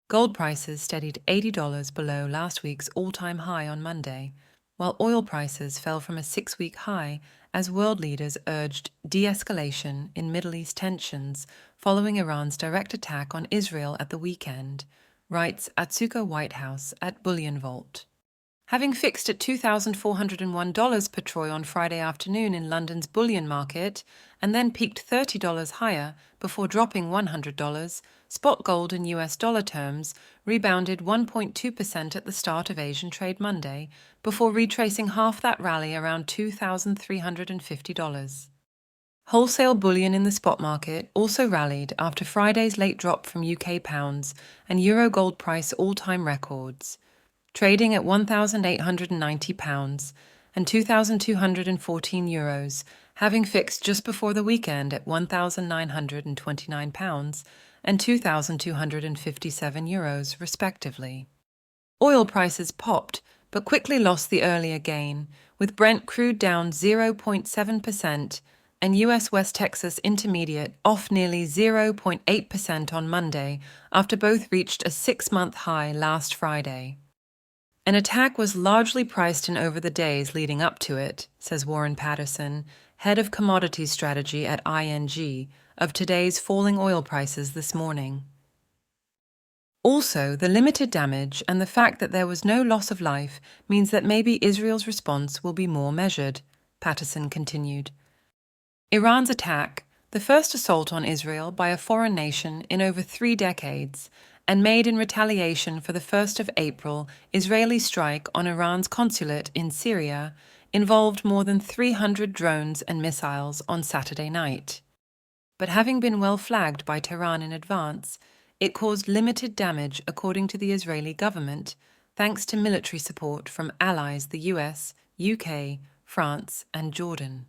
Gold prices steadied $80 below last week's all-time high on Monday, while oil prices fell from a 6-week high as world leaders urged de-escalation in Middle East tensions following Iran's direct attack on Israel at the weekend, writes Atsuko Whitehouse at BullionVault. Having fixed at $2,401 per troy on Friday afternoon in London's bullion market and then peaked $30 higher before dropping $100, spot gold in US dollar terms rebounded 1.2% at the start of Asian trade Monday before retracing half that rally around $2,350. Wholesale bullion in the spot market also rallied after Friday's late drop from UK pounds and euro gold price all-time records, trading at £1,890 and €2,214, having fixed just before the weekend at £1,929 and €2,257, respectively. Oil prices popped, but quickly lost the earlier gain, with Brent crude down 0.7% and US West Texas Intermediate off nearly 0.8% on Monday after both reached a 6-month high last Friday. An attack was largely priced in over the days leading up to it, says Warren Patterson, head of commodities strategy at ING, of today's falling oil prices this morning. Also, the limited damage and the fact that there was no loss of life means that maybe Israel's response will be more measured, Patterson continued. Iran's attack, the first assault on Israel by a foreign nation in over 3 decades, and made in retaliation for the 1st of April Israeli strike on Iran's consulate in Syria, involved more than 300 drones and missiles on Saturday night. But having been well flagged by Tehran in advance, it caused limited damage according to the Israeli government, thanks to military support from allies the US, UK, France, and Jordan.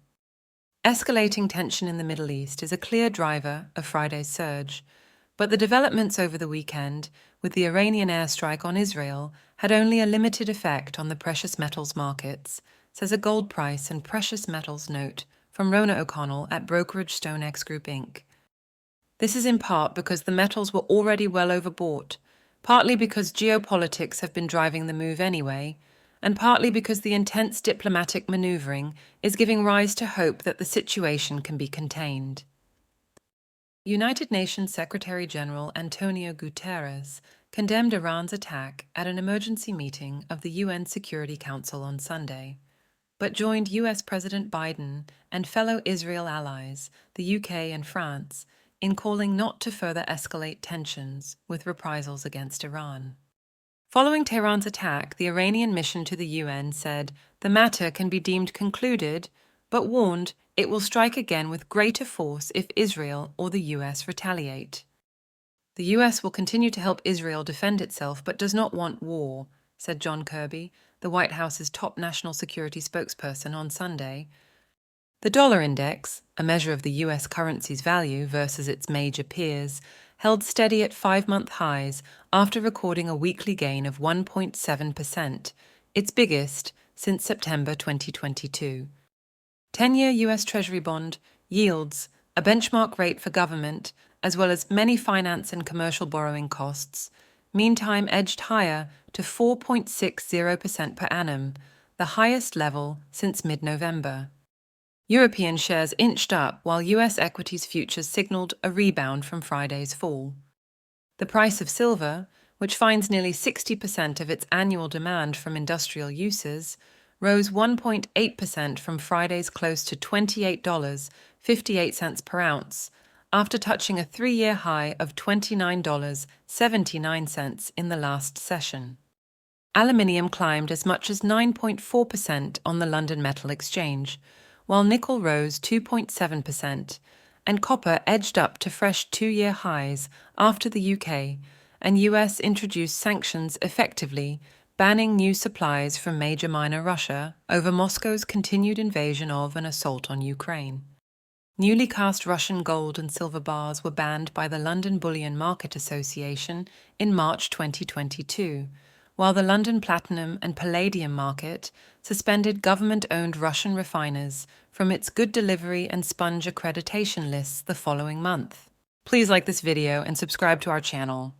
Escalating tension in the Middle East is a clear driver of Friday's surge, but the developments over the weekend, with the Iranian airstrike on Israel, had only a limited effect on the precious metals markets, says a gold price and precious metals note from Rona O'Connell at brokerage StoneX Group Inc. This is in part because the metals were already well overbought, partly because geopolitics have been driving the move anyway, and partly because the intense diplomatic maneuvering is giving rise to hope that the situation can be contained. United Nations Secretary-General Antonio Guterres condemned Iran's attack at an emergency meeting of the UN Security Council on Sunday, but joined US President Biden and fellow Israel allies, the UK and France, in calling not to further escalate tensions with reprisals against Iran. Following Tehran's attack, the Iranian mission to the UN said the matter can be deemed concluded, but warned it will strike again with greater force if Israel or the US retaliate. The US will continue to help Israel defend itself but does not want war, said John Kirby, the White House's top national security spokesperson, on Sunday. The dollar index, a measure of the US currency's value versus its major peers, held steady at 5-month highs after recording a weekly gain of 1.7%, its biggest since September 2022. 10-year US Treasury bond yields, a benchmark rate for government, as well as many finance and commercial borrowing costs, meantime edged higher to 4.60% per annum, the highest level since mid-November. European shares inched up while US equities futures signaled a rebound from Friday's fall. The price of silver, which finds nearly 60% of its annual demand from industrial uses, rose 1.8% from Friday's close to $28.58 per ounce, after touching a 3-year high of $29.79 in the last session. Aluminium climbed as much as 9.4% on the London Metal Exchange, while nickel rose 2.7%, and copper edged up to fresh 2-year highs after the UK and US introduced sanctions effectively banning new supplies from major miner Russia over Moscow's continued invasion of and assault on Ukraine. Newly cast Russian gold and silver bars were banned by the London Bullion Market Association in March 2022, while the London Platinum and Palladium market suspended government-owned Russian refiners from its Good Delivery and Sponge accreditation lists the following month. Please like this video and subscribe to our channel.